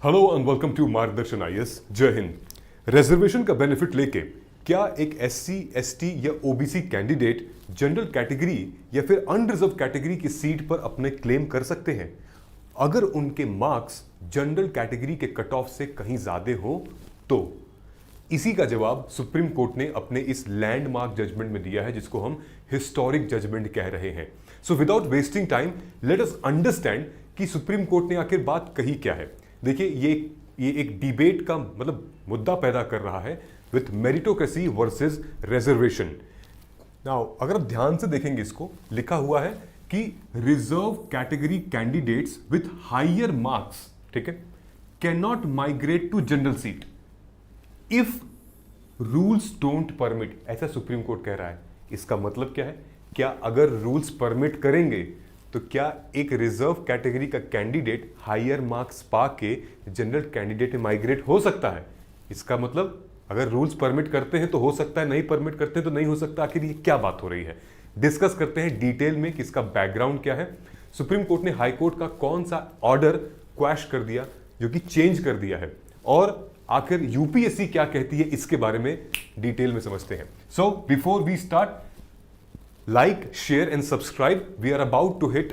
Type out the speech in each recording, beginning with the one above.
Hello and welcome to मार्गदर्शन IAS. जय Hind. Reservation का बेनिफिट लेके क्या एक एससी, एसटी या ओबीसी कैंडिडेट जनरल कैटेगरी या फिर अनरिजर्व कैटेगरी की सीट पर अपने क्लेम कर सकते हैं अगर उनके मार्क्स जनरल कैटेगरी के कट ऑफ से कहीं ज्यादा हो तो? इसी का जवाब सुप्रीम कोर्ट ने अपने इस लैंडमार्क जजमेंट में दिया है, जिसको हम हिस्टोरिक जजमेंट कह रहे हैं। So without wasting time let us understand कि सुप्रीम कोर्ट ने आखिर बात कही क्या है। देखिए, ये एक डिबेट का मुद्दा पैदा कर रहा है with meritocracy versus reservation. Now अगर आप ध्यान से देखेंगे, इसको लिखा हुआ है कि reserve category candidates with higher marks, ठीक है, can not migrate to general seat if rules don't permit. ऐसा सुप्रीम कोर्ट कह रहा है। इसका मतलब क्या है? क्या अगर रूल्स परमिट करेंगे तो क्या एक रिजर्व कैटेगरी का कैंडिडेट हायर मार्क्स पाके जनरल कैंडिडेट में माइग्रेट हो सकता है? इसका मतलब अगर रूल्स परमिट करते हैं तो हो सकता है, नहीं परमिट करते हैं तो नहीं हो सकता। आखिर ये क्या बात हो रही है? डिस्कस करते हैं डिटेल में कि इसका बैकग्राउंड क्या है। सुप्रीम कोर्ट ने हाई कोर्ट का कौन सा ऑर्डर क्वैश कर दिया, जो कि चेंज कर दिया है, और आखिर यूपीएससी क्या कहती है, इसके बारे में डिटेल में समझते हैं। So before we start, like, share and subscribe. We are about to hit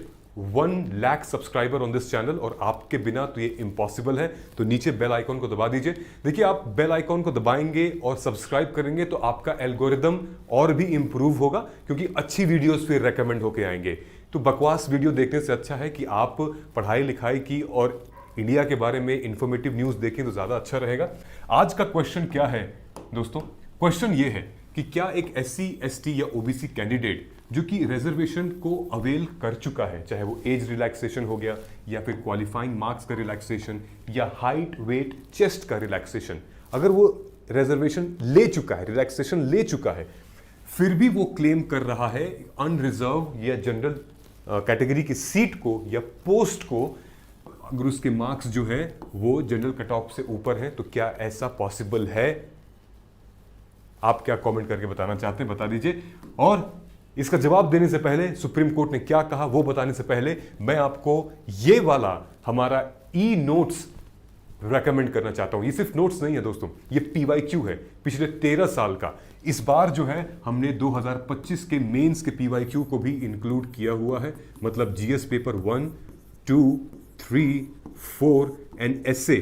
1 lakh subscriber on this channel, और आपके बिना तो ये इम्पॉसिबल है। तो नीचे बेल आइकॉन को दबा दीजिए। देखिए, आप बेल आइकॉन को दबाएंगे और सब्सक्राइब करेंगे तो आपका एल्गोरिदम और भी इंप्रूव होगा, क्योंकि अच्छी वीडियोस फिर रेकमेंड होके आएंगे। तो बकवास वीडियो देखने से अच्छा है कि आप पढ़ाई लिखाई की और इंडिया के बारे में इंफॉर्मेटिव न्यूज देखें तो ज्यादा अच्छा रहेगा। आज का क्वेश्चन क्या है दोस्तों? क्वेश्चन ये है कि क्या एक एससी, एसटी या ओबीसी कैंडिडेट जो कि रिजर्वेशन को अवेल कर चुका है, चाहे वो एज रिलैक्सेशन हो गया या फिर क्वालिफाइंग मार्क्स का रिलैक्सेशन या हाइट, वेट, चेस्ट का रिलैक्सेशन, अगर वो रिजर्वेशन ले चुका है, रिलैक्सेशन ले चुका है, फिर भी वो क्लेम कर रहा है अनरिजर्व या जनरल कैटेगरी की सीट को या पोस्ट को, अगर उसके मार्क्स जो है वो जनरल कट ऑफ से ऊपर है, तो क्या ऐसा पॉसिबल है? आप क्या कमेंट करके बताना चाहते हैं, बता दीजिए। और इसका जवाब देने से पहले, सुप्रीम कोर्ट ने क्या कहा वो बताने से पहले, मैं आपको ये वाला हमारा ई नोट्स रेकमेंड करना चाहता हूं। ये सिर्फ नोट्स नहीं है दोस्तों, ये पीवाईक्यू है पिछले 13 साल का। इस बार जो है हमने 2025 के मेंस के पीवाईक्यू को भी इंक्लूड किया हुआ है। मतलब GS paper 1, 2, 3, 4 and essay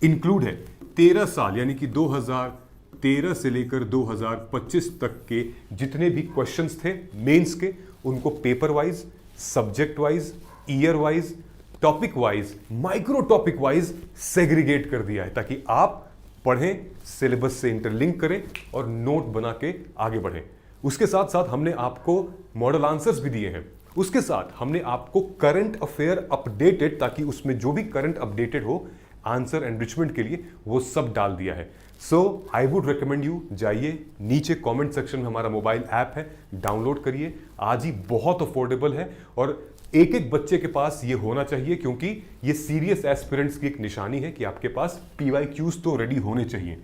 include है। 13 साल यानी कि 2013 से लेकर 2025 तक के जितने भी क्वेश्चंस थे मेंस के, उनको paper wise, subject wise, year wise, topic wise, micro topic wise segregate कर दिया है, ताकि आप पढ़ें, सिलेबस से इंटरलिंक करें और नोट बना के आगे बढ़ें। उसके साथ साथ हमने आपको मॉडल आंसर्स भी दिए हैं। उसके साथ हमने आपको करंट अफेयर अपडेटेड, ताकि उसमें जो भी करंट अपडेटेड हो आंसर एनरिचमेंट के लिए, वो सब डाल दिया है। सो आई वुड रिकमेंड यू, जाइए नीचे कमेंट सेक्शन में हमारा मोबाइल ऐप है, डाउनलोड करिए आज ही। बहुत अफोर्डेबल है और एक एक बच्चे के पास ये होना चाहिए, क्योंकि ये सीरियस एस्पिरेंट्स की एक निशानी है कि आपके पास पीवाईक्यूज तो रेडी होने चाहिए।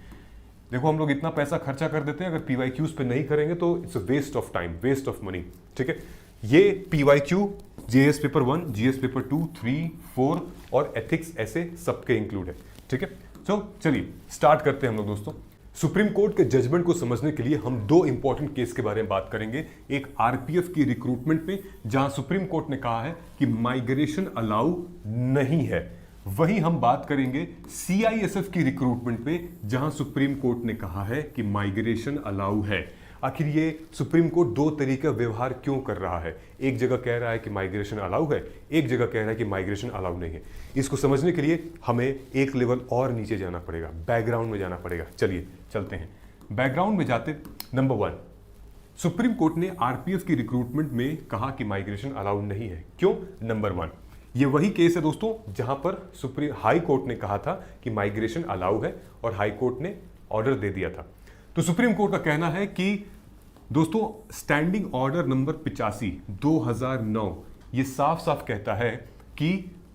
देखो, हम लोग इतना पैसा खर्चा कर देते हैं, अगर पीवाईक्यूज पे नहीं करेंगे तो it's a waste of time, waste of money. ठीक है, ये PYQ GS paper 1, GS paper 2, 3, 4 और एथिक्स ऐसे सबके इंक्लूड है। ठीक है, तो चलिए स्टार्ट करते हैं हम लोग दोस्तों। सुप्रीम कोर्ट के जजमेंट को समझने के लिए हम 2 इंपॉर्टेंट केस के बारे में बात करेंगे। एक आरपीएफ की रिक्रूटमेंट पे, जहां सुप्रीम कोर्ट ने कहा है कि माइग्रेशन अलाउ नहीं है। वहीं हम बात करेंगे सीआईएसएफ की रिक्रूटमेंट पे, जहां सुप्रीम कोर्ट ने कहा है कि माइग्रेशन अलाउ है। आखिर ये सुप्रीम कोर्ट 2 तरीके का व्यवहार क्यों कर रहा है? एक जगह कह रहा है कि माइग्रेशन अलाउ है, एक जगह कह रहा है कि माइग्रेशन अलाउ नहीं है। इसको समझने के लिए हमें एक लेवल और नीचे जाना पड़ेगा, बैकग्राउंड में जाना पड़ेगा। चलिए चलते हैं बैकग्राउंड में जाते। नंबर 1, सुप्रीम कोर्ट ने आरपीएफ की रिक्रूटमेंट में कहा कि माइग्रेशन अलाउ नहीं है। क्यों? नंबर 1, ये वही केस है दोस्तों जहां पर सुप्रीम हाई कोर्ट ने कहा था कि माइग्रेशन अलाउ है और हाई कोर्ट ने ऑर्डर दे दिया था। तो सुप्रीम कोर्ट का कहना है कि दोस्तों, स्टैंडिंग ऑर्डर नंबर 85 2009 ये साफ साफ कहता है कि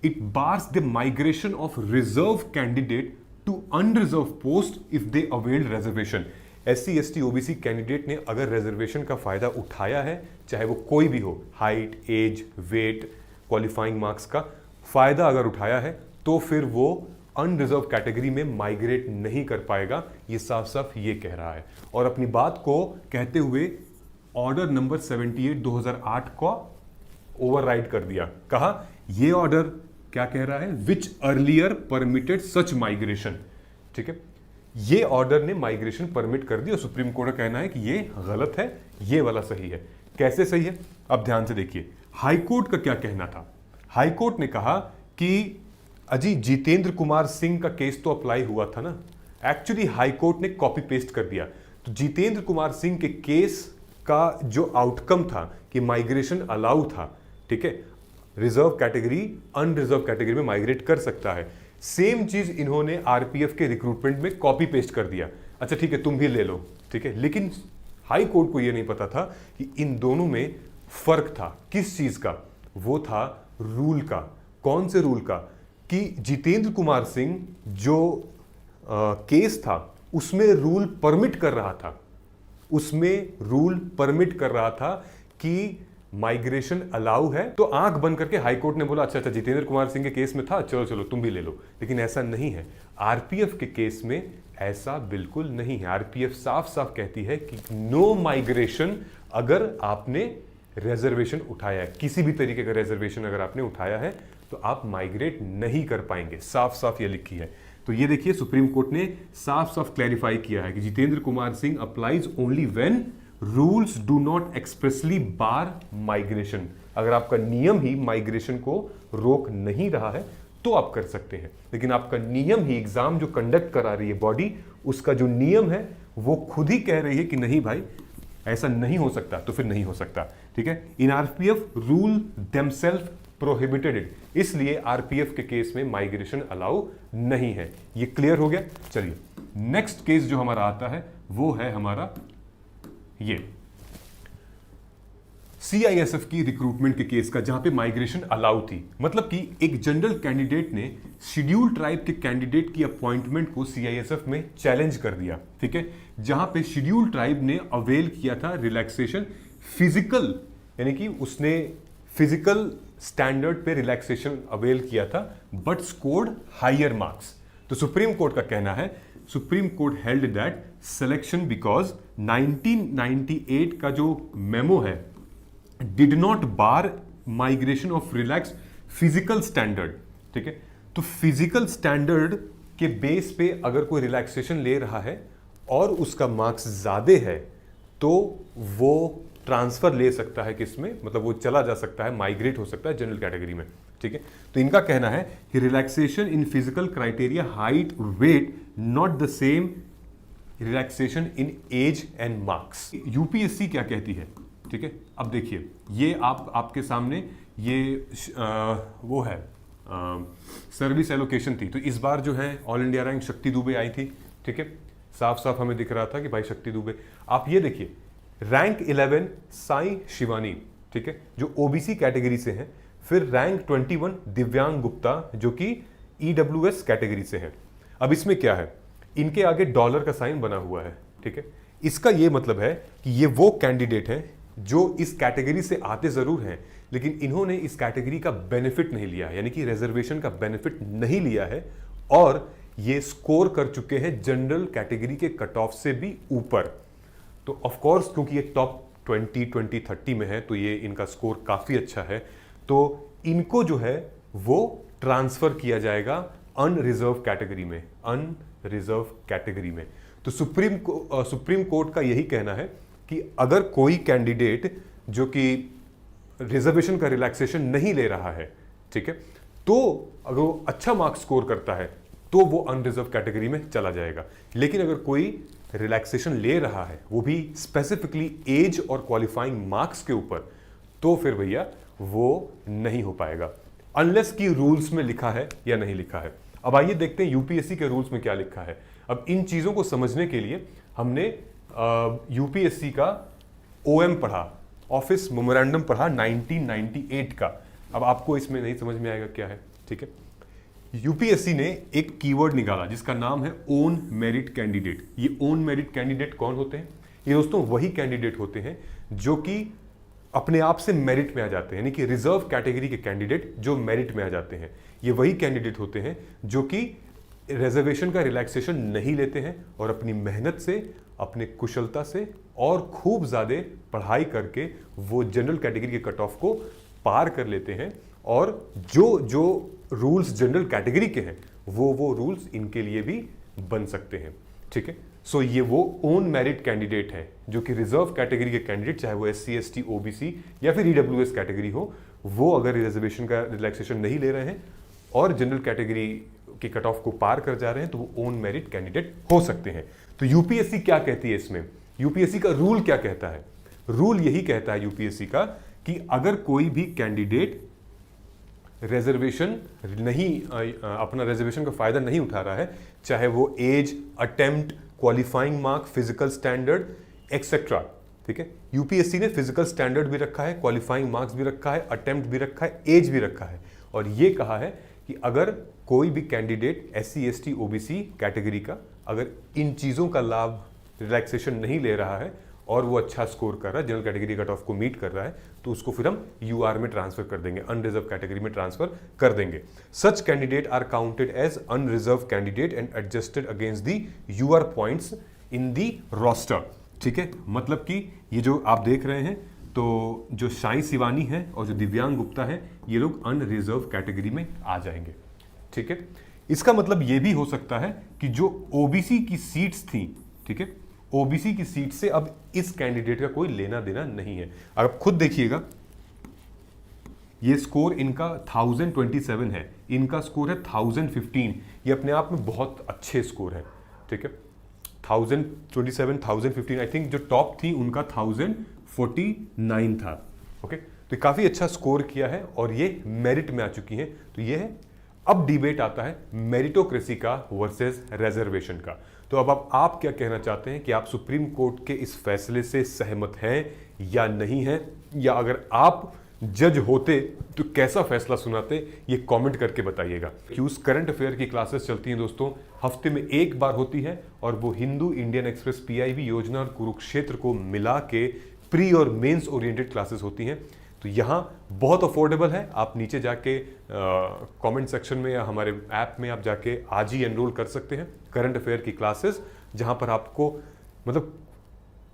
it bars the migration of reserve candidate to unreserved post if they availed reservation. SC, ST, OBC candidate ने अगर रिजर्वेशन का फायदा उठाया है, चाहे वो कोई भी हो, height, age, weight, qualifying marks का फायदा अगर उठाया है, तो फिर वो अनरिजर्व कैटेगरी में माइग्रेट नहीं कर पाएगा, ये साफ साफ ये कह रहा है। और अपनी बात को कहते हुए ऑर्डर नंबर 78 2008 को ओवरराइड कर दिया। कहा ये ऑर्डर क्या कह रहा है, विच अर्लियर परमिटेड सच माइग्रेशन। ठीक है, ये ऑर्डर ने माइग्रेशन परमिट कर दी और सुप्रीम कोर्ट का कहना है कि ये गलत है, ये वाला सही है। कैसे सही है, अब ध्यान से देखिए हाई कोर्ट का क्या कहना था। हाई कोर्ट ने कहा कि अजी जितेंद्र कुमार सिंह का केस तो अप्लाई हुआ था ना, एक्चुअली हाई कोर्ट ने कॉपी पेस्ट कर दिया। तो जितेंद्र कुमार सिंह के केस का जो आउटकम था कि माइग्रेशन अलाउ था, ठीक है, रिजर्व कैटेगरी अनरिजर्व कैटेगरी में माइग्रेट कर सकता है। सेम चीज इन्होंने आरपीएफ के रिक्रूटमेंट में कॉपी पेस्ट कर दिया। अच्छा ठीक है, तुम भी ले लो, ठीक है, लेकिन हाई कोर्ट को यह नहीं पता था कि इन दोनों में फर्क था। किस चीज का, वो था रूल का। कौन से रूल का, कि जितेंद्र कुमार सिंह जो केस था उसमें रूल परमिट कर रहा था, उसमें रूल परमिट कर रहा था कि माइग्रेशन अलाउ है। तो आंख बंद करके हाई कोर्ट ने बोला अच्छा जितेंद्र कुमार सिंह के केस में था, चलो चलो तुम भी ले लो। लेकिन ऐसा नहीं है, आरपीएफ के केस में ऐसा बिल्कुल नहीं है। आरपीएफ साफ साफ कहती है कि नो माइग्रेशन अगर आपने रिजर्वेशन उठाया है, किसी भी तरीके का रिजर्वेशन अगर आपने उठाया है तो आप माइग्रेट नहीं कर पाएंगे। साफ साफ ये लिखी है। तो ये देखिए सुप्रीम कोर्ट ने साफ साफ क्लैरिफाई किया है कि Jitendra Kumar Singh applies only when rules do not expressly bar migration. अगर आपका नियम ही माइग्रेशन को रोक नहीं रहा है तो आप कर सकते हैं, लेकिन आपका नियम ही, एग्जाम जो कंडक्ट करा रही है बॉडी, उसका जो नियम है वो खुद ही कह रही है कि नहीं भाई ऐसा नहीं हो सकता, तो फिर नहीं हो सकता। ठीक है, in RPF rule themselves prohibited it, इसलिए आरपीएफ के केस में माइग्रेशन अलाउ नहीं है। ये क्लियर हो गया। चलिए नेक्स्ट केस जो हमारा आता है वो है हमारा ये सीआईएसएफ की रिक्रूटमेंट के केस का, जहां पे माइग्रेशन अलाउ थी। मतलब कि एक जनरल कैंडिडेट ने शेड्यूल ट्राइब के कैंडिडेट की अपॉइंटमेंट को सीआईएसएफ में चैलेंज कर दिया। ठीक है, जहां पे शेड्यूल ट्राइब ने अवेल किया था रिलैक्सेशन फिजिकल, यानी कि उसने फिजिकल स्टैंडर्ड पे रिलैक्सेशन अवेल किया था, बट स्कोर्ड हायर मार्क्स। तो सुप्रीम कोर्ट का कहना है, supreme court held that selection because 1998 का जो मेमो है did not bar migration of relax physical standard. ठीक है, तो फिजिकल स्टैंडर्ड के बेस पे अगर कोई रिलैक्सेशन ले रहा है और उसका मार्क्स ज्यादा है तो वो ट्रांसफर ले सकता है, किसमें, मतलब वो चला जा सकता है, माइग्रेट हो सकता है जनरल कैटेगरी में। ठीक है, तो इनका कहना है कि relaxation in physical criteria height weight not the same relaxation in age and marks. UPSC क्या कहती है, ठीक है, अब देखिए ये आपके सामने ये वो है सर्विस एलोकेशन थी। तो इस बार जो है ऑल इंडिया रैंक शक्ति दुबे आई थी। ठीक है, साफ साफ हमें दिख रहा था कि भाई शक्ति दुबे। आप ये देखिए रैंक 11 साई शिवानी, ठीक है, जो ओबीसी कैटेगरी से हैं। फिर रैंक 21 दिव्यांग गुप्ता जो कि ईडब्ल्यूएस कैटेगरी से हैं। अब इसमें क्या है, इनके आगे डॉलर का साइन बना हुआ है। ठीक है, इसका ये मतलब है कि ये वो कैंडिडेट हैं जो इस कैटेगरी से आते जरूर हैं, लेकिन इन्होंने इस कैटेगरी का बेनिफिट नहीं लिया, यानी कि रिजर्वेशन का बेनिफिट नहीं लिया है, और ये स्कोर कर चुके हैं जनरल कैटेगरी के कट ऑफ से भी ऊपर। तो ऑफ कोर्स क्योंकि ये टॉप 20, 30 में है तो ये इनका स्कोर काफी अच्छा है, तो इनको जो है वो ट्रांसफर किया जाएगा अनरिजर्व कैटेगरी में, अनरिजर्व कैटेगरी में। तो सुप्रीम कोर्ट का यही कहना है कि अगर कोई कैंडिडेट जो कि रिजर्वेशन का रिलैक्सेशन नहीं ले रहा है, ठीक है, तो अगर वो अच्छा मार्क्स स्कोर करता है तो वो अनरिजर्व कैटेगरी में चला जाएगा। लेकिन अगर कोई रिलैक्सेशन ले रहा है, वो भी स्पेसिफिकली एज और क्वालिफाइंग मार्क्स के ऊपर, तो फिर भैया वो नहीं हो पाएगा, अनलेस की रूल्स में लिखा है या नहीं लिखा है। अब आइए देखते हैं यूपीएससी के रूल्स में क्या लिखा है। अब इन चीजों को समझने के लिए हमने यूपीएससी का ओएम पढ़ा, ऑफिस मेमोरेंडम पढ़ा 1998 का। अब आपको इसमें नहीं समझ में आएगा क्या है, ठीक है। यूपीएससी ने एक कीवर्ड निकाला जिसका नाम है ओन मेरिट कैंडिडेट। ये ओन मेरिट कैंडिडेट कौन होते हैं? ये दोस्तों वही कैंडिडेट होते हैं जो कि अपने आप से मेरिट में आ जाते हैं, यानी कि रिजर्व कैटेगरी के कैंडिडेट जो मेरिट में आ जाते हैं। ये वही कैंडिडेट होते हैं जो कि रिजर्वेशन का रिलैक्सेशन नहीं लेते हैं और अपनी मेहनत से, अपने कुशलता से और खूब ज़्यादा पढ़ाई करके वो जनरल कैटेगरी के कट ऑफ को पार कर लेते हैं, और जो जो रूल्स जनरल कैटेगरी के हैं वो रूल्स इनके लिए भी बन सकते हैं। ठीक है, सो ये वो ओन मेरिट कैंडिडेट है जो कि रिजर्व कैटेगरी के कैंडिडेट, चाहे वो SC ST OBC या फिर EWS कैटेगरी हो, वो अगर रिजर्वेशन का रिलैक्सेशन नहीं ले रहे हैं और जनरल कैटेगरी के कट ऑफ को पार कर जा रहे हैं तो वो ओन मेरिट कैंडिडेट हो सकते हैं। तो यूपीएससी क्या कहती है इसमें, यूपीएससी का रूल क्या कहता है? रूल यही कहता है यूपीएससी का कि अगर कोई भी कैंडिडेट रिजर्वेशन नहीं, अपना रिजर्वेशन का फायदा नहीं उठा रहा है, चाहे वो age, attempt, qualifying mark, physical standard etcetera, ठीक है, यूपीएससी ने फिजिकल स्टैंडर्ड भी रखा है, क्वालिफाइंग मार्क्स भी रखा है, अटेम्प्ट भी रखा है, एज भी रखा है, और ये कहा है कि अगर कोई भी candidate SC ST OBC category का अगर इन चीज़ों का लाभ, रिलैक्सेशन नहीं ले रहा है और वो अच्छा स्कोर कर रहा है, जनरल कैटेगरी कट ऑफ को मीट कर रहा है, तो उसको फिर हम UR में ट्रांसफर कर देंगे, अनरिजर्व कैटेगरी में ट्रांसफर कर देंगे। Such candidate are counted as unreserved candidate and adjusted against the UR points in the roster. ठीक है, मतलब कि ये जो आप देख रहे हैं, तो जो साई शिवानी है और जो दिव्यांग गुप्ता है, ये लोग अनरिजर्व कैटेगरी में आ जाएंगे। ठीक है, इसका मतलब ये भी हो सकता है कि जो ओबीसी की सीट्स थी, ठीक है, ओबीसी की सीट से अब इस कैंडिडेट का कोई लेना देना नहीं है। आप खुद देखिएगा, ये स्कोर इनका 1027 है, इनका स्कोर है 1015, ये अपने आप में बहुत अच्छे स्कोर है। ठीक है, 1027, 1015, आई थिंक जो टॉप थी उनका 1049 था। ओके, तो काफ़ी अच्छा स्कोर किया है और ये मेरिट में आ चुकी हैं। तो ये है, अब डिबेट आता है मेरिटोक्रेसी का वर्सेस रिजर्वेशन का। तो अब आप क्या कहना चाहते हैं कि आप सुप्रीम कोर्ट के इस फैसले से सहमत हैं या नहीं हैं, या अगर आप जज होते तो कैसा फैसला सुनाते, ये कमेंट करके बताइएगा। क्यूज करंट अफेयर की क्लासेस चलती हैं दोस्तों, हफ्ते में एक बार होती है, और वो हिंदू इंडियन एक्सप्रेस PIB योजना और कुरुक्षेत्र को मिला के प्री और मेंस ओरिएंटेड क्लासेस होती हैं। तो यहाँ बहुत अफोर्डेबल है, आप नीचे जाके कमेंट सेक्शन में या हमारे ऐप में आप जाके आज ही एनरोल कर सकते हैं करंट अफेयर की क्लासेस, जहाँ पर आपको मतलब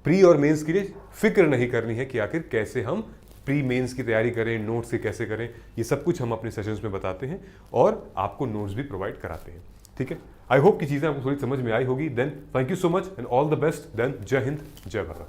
प्री और मेंस के लिए फिक्र नहीं करनी है कि आखिर कैसे हम प्री मेंस की तैयारी करें, नोट्स से कैसे करें, ये सब कुछ हम अपने सेशंस में बताते हैं और आपको नोट्स भी प्रोवाइड कराते हैं। ठीक है, आई होप कि चीज़ें आपको थोड़ी समझ में आई होगी। Then thank you so much and all the best. Then जय हिंद, जय भारत।